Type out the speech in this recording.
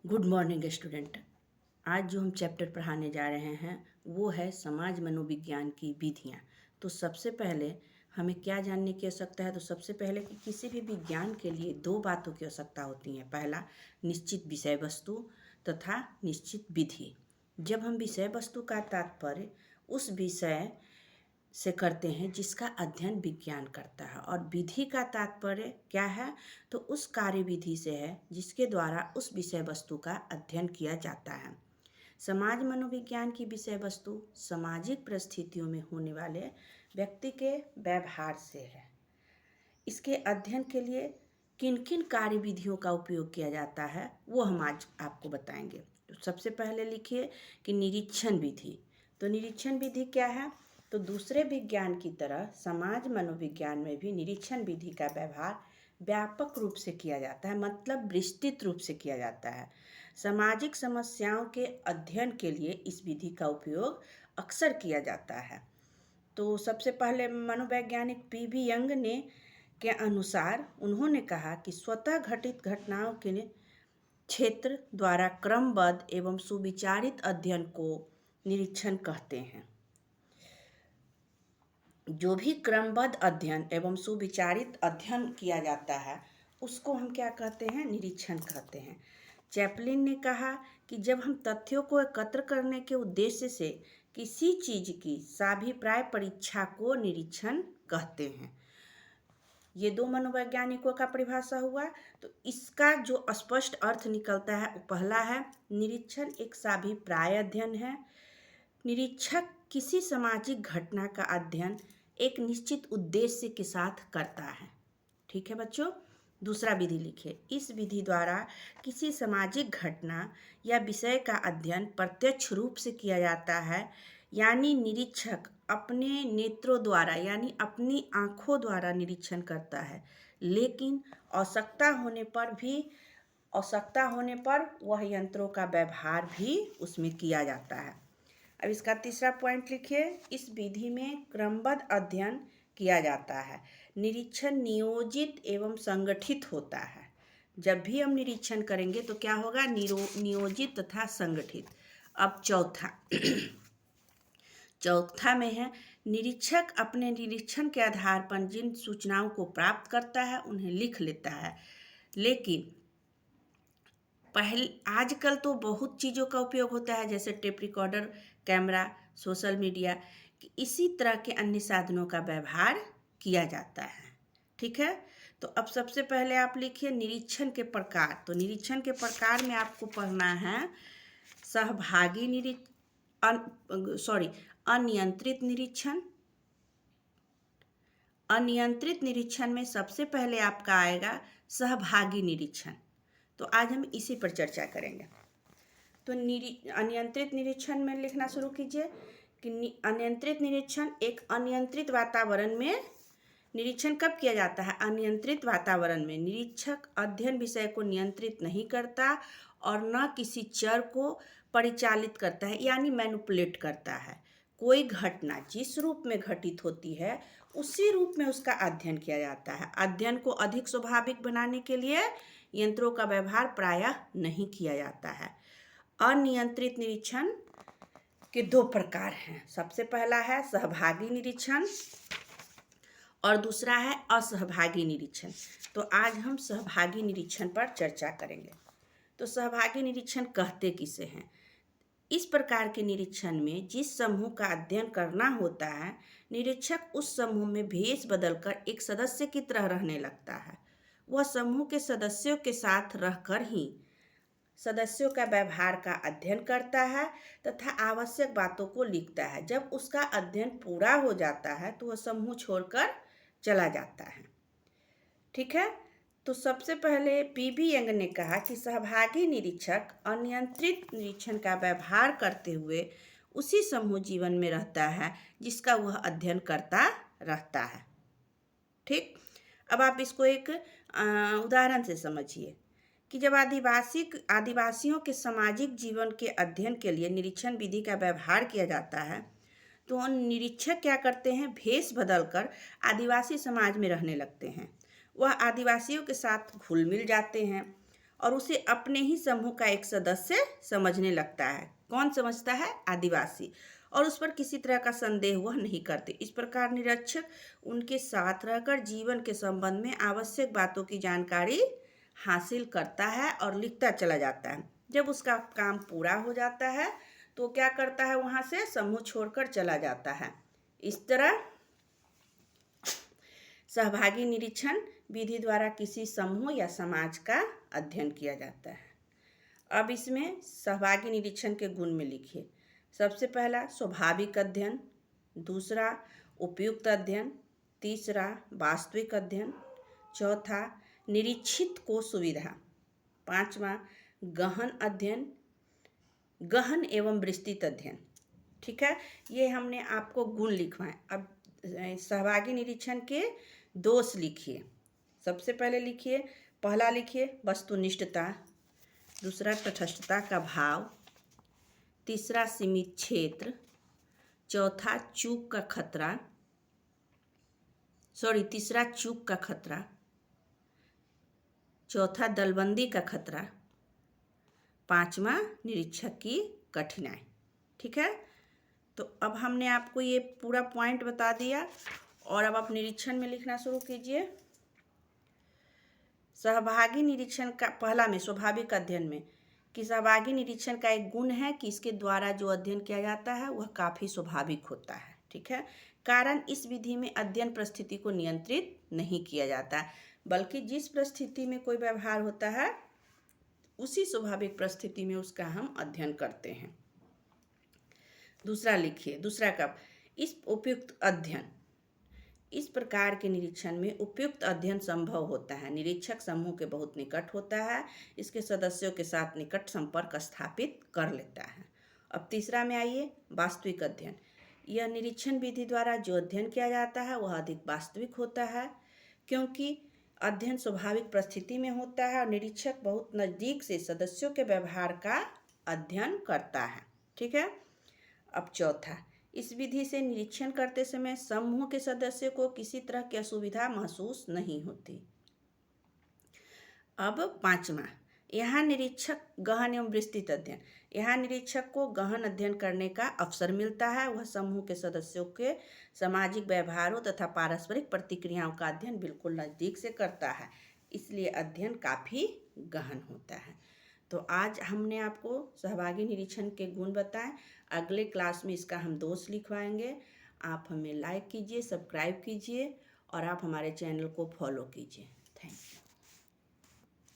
Good morning student. आज जो हम चैप्टर पढ़ाने जा रहे हैं वो है समाज मनोविज्ञान की विधियाँ। तो सबसे पहले हमें क्या जानने की आवश्यकता है? तो सबसे पहले कि किसी भी विज्ञान के लिए दो बातों की आवश्यकता होती है। पहला, निश्चित विषय वस्तु तथा निश्चित विधि। जब हम विषय वस्तु का तात्पर्य उस विषय से करते हैं जिसका अध्ययन विज्ञान करता है, और विधि का तात्पर्य क्या है? तो उस कार्य विधि से है जिसके द्वारा उस विषय वस्तु का अध्ययन किया जाता है। समाज मनोविज्ञान की विषय वस्तु सामाजिक परिस्थितियों में होने वाले व्यक्ति के व्यवहार से है। इसके अध्ययन के लिए किन किन कार्य विधियों का उपयोग किया जाता है वो हम आज आपको बताएंगे। तो सबसे पहले लिखिए कि निरीक्षण विधि। तो निरीक्षण विधि क्या है? तो दूसरे विज्ञान की तरह समाज मनोविज्ञान में भी निरीक्षण विधि का व्यवहार व्यापक रूप से किया जाता है, मतलब विस्तृत रूप से किया जाता है। सामाजिक समस्याओं के अध्ययन के लिए इस विधि का उपयोग अक्सर किया जाता है। तो सबसे पहले मनोवैज्ञानिक पी.वी. यंग ने के अनुसार उन्होंने कहा कि स्वतः घटित घटनाओं के क्षेत्र द्वारा क्रमबद्ध एवं सुविचारित अध्ययन को निरीक्षण कहते हैं। जो भी क्रमबद्ध अध्ययन एवं सुविचारित अध्ययन किया जाता है उसको हम क्या कहते हैं? निरीक्षण कहते हैं। चैपलिन ने कहा कि जब हम तथ्यों को एकत्र करने के उद्देश्य से किसी चीज की साभिप्राय परीक्षा को निरीक्षण कहते हैं। ये दो मनोवैज्ञानिकों का परिभाषा हुआ। तो इसका जो स्पष्ट अर्थ निकलता है वो पहला है, निरीक्षण एक साभिप्राय अध्ययन है। निरीक्षक किसी सामाजिक घटना का अध्ययन एक निश्चित उद्देश्य के साथ करता है। ठीक है बच्चों। दूसरा विधि लिखिए। इस विधि द्वारा किसी सामाजिक घटना या विषय का अध्ययन प्रत्यक्ष रूप से किया जाता है, यानी निरीक्षक अपने नेत्रों द्वारा यानी अपनी आँखों द्वारा निरीक्षण करता है, लेकिन आवश्यकता होने पर वह यंत्रों का व्यवहार भी उसमें किया जाता है। अब इसका तीसरा पॉइंट लिखिए। इस विधि में क्रमबद्ध अध्ययन किया जाता है। निरीक्षण नियोजित एवं संगठित होता है। जब भी हम निरीक्षण करेंगे तो क्या होगा? नियोजित तथा संगठित। अब चौथा में है, निरीक्षक अपने निरीक्षण के आधार पर जिन सूचनाओं को प्राप्त करता है उन्हें लिख लेता है। लेकिन आजकल तो बहुत चीज़ों का उपयोग होता है, जैसे tape recorder, camera, social media, इसी तरह के अन्य साधनों का व्यवहार किया जाता है। ठीक है। तो अब सबसे पहले आप लिखिए निरीक्षण के प्रकार। तो निरीक्षण के प्रकार में आपको पढ़ना है अनियंत्रित निरीक्षण। अनियंत्रित निरीक्षण में सबसे पहले आपका आएगा सहभागी निरीक्षण। तो आज हम इसी पर चर्चा करेंगे। तो अनियंत्रित निरीक्षण में लिखना शुरू कीजिए कि अनियंत्रित निरीक्षण एक अनियंत्रित वातावरण में निरीक्षण कब किया जाता है? अनियंत्रित वातावरण में निरीक्षक अध्ययन विषय को नियंत्रित नहीं करता और न किसी चर को परिचालित करता है, यानी मैनिपुलेट करता है। कोई घटना जिस रूप में घटित होती है उसी रूप में उसका अध्ययन किया जाता है। अध्ययन को अधिक स्वाभाविक बनाने के लिए यंत्रों का व्यवहार प्रायः नहीं किया जाता है। अनियंत्रित निरीक्षण के दो प्रकार हैं। सबसे पहला है सहभागी निरीक्षण और दूसरा है असहभागी निरीक्षण। तो आज हम सहभागी निरीक्षण पर चर्चा करेंगे। तो सहभागी निरीक्षण कहते किसे हैं? इस प्रकार के निरीक्षण में जिस समूह का अध्ययन करना होता है, निरीक्षक उस समूह में भेष बदलकर एक सदस्य की तरह रहने लगता है। वह समूह के सदस्यों के साथ रहकर ही सदस्यों का व्यवहार का अध्ययन करता है तथा आवश्यक बातों को लिखता है। जब उसका अध्ययन पूरा हो जाता है तो वह समूह छोड़कर चला जाता है। ठीक है। तो सबसे पहले पी.वी. यंग ने कहा कि सहभागी निरीक्षक अनियंत्रित निरीक्षण का व्यवहार करते हुए उसी समूह जीवन में रहता है जिसका वह अध्ययन करता रहता है। ठीक। अब आप इसको एक उदाहरण से समझिए कि जब आदिवासियों के सामाजिक जीवन के अध्ययन के लिए निरीक्षण विधि का व्यवहार किया जाता है तो निरीक्षक क्या करते हैं? भेष बदलकर आदिवासी समाज में रहने लगते हैं। वह आदिवासियों के साथ घुल मिल जाते हैं और उसे अपने ही समूह का एक सदस्य समझने लगता है। कौन समझता है? आदिवासी। और उस पर किसी तरह का संदेह वह नहीं करते। इस प्रकार निरीक्षक उनके साथ रहकर जीवन के संबंध में आवश्यक बातों की जानकारी हासिल करता है और लिखता चला जाता है। जब उसका काम पूरा हो जाता है तो क्या करता है? वहाँ से समूह छोड़कर चला जाता है। इस तरह सहभागी निरीक्षण विधि द्वारा किसी समूह या समाज का अध्ययन किया जाता है। अब इसमें सहभागी निरीक्षण के गुण में लिखिए। सबसे पहला स्वाभाविक अध्ययन, दूसरा उपयुक्त अध्ययन, तीसरा वास्तविक अध्ययन, चौथा निरीक्षित को सुविधा, पांचवा गहन अध्ययन, गहन एवं विस्तृत अध्ययन। ठीक है, ये हमने आपको गुण लिखवाए। अब सहभागी निरीक्षण के दोष लिखिए। सबसे पहले लिखिए, पहला लिखिए वस्तुनिष्ठता, दूसरा तटस्थता का भाव, तीसरा सीमित क्षेत्र, चौथा चूक का खतरा, तीसरा चूक का खतरा, चौथा दलबंदी का खतरा, पांचवा निरीक्षक की कठिनाई। ठीक है, तो अब हमने आपको ये पूरा पॉइंट बता दिया और अब आप निरीक्षण में लिखना शुरू कीजिए। सहभागी निरीक्षण का पहला में स्वाभाविक अध्ययन में कि सहभागी निरीक्षण का एक गुण है कि इसके द्वारा जो अध्ययन किया जाता है वह काफ़ी स्वाभाविक होता है। ठीक है, कारण इस विधि में अध्ययन परिस्थिति को नियंत्रित नहीं किया जाता, बल्कि जिस परिस्थिति में कोई व्यवहार होता है उसी स्वाभाविक परिस्थिति में उसका हम अध्ययन करते हैं। दूसरा लिखिए, दूसरा कब इस उपयुक्त अध्ययन, इस प्रकार के निरीक्षण में उपयुक्त अध्ययन संभव होता है। निरीक्षक समूह के बहुत निकट होता है, इसके सदस्यों के साथ निकट संपर्क स्थापित कर लेता है। अब तीसरा में आइए, वास्तविक अध्ययन। यह निरीक्षण विधि द्वारा जो अध्ययन किया जाता है वह अधिक वास्तविक होता है, क्योंकि अध्ययन स्वाभाविक परिस्थिति में होता है और निरीक्षक बहुत नज़दीक से सदस्यों के व्यवहार का अध्ययन करता है। ठीक है, अब चौथा, इस विधि से निरीक्षण करते समय समूह के सदस्य को किसी तरह की असुविधा महसूस नहीं होती। अब पांचवा, यहाँ निरीक्षक गहन एवं विस्तृत अध्ययन। यहाँ निरीक्षक को गहन अध्ययन करने का अवसर मिलता है। वह समूह के सदस्यों के सामाजिक व्यवहारों तथा पारस्परिक प्रतिक्रियाओं का अध्ययन बिल्कुल नज़दीक से करता है, इसलिए अध्ययन काफ़ी गहन होता है। तो आज हमने आपको सहभागी निरीक्षण के गुण बताएं। अगले क्लास में इसका हम दोष लिखवाएंगे। आप हमें लाइक कीजिए, सब्सक्राइब कीजिए और आप हमारे चैनल को फॉलो कीजिए। Thank you.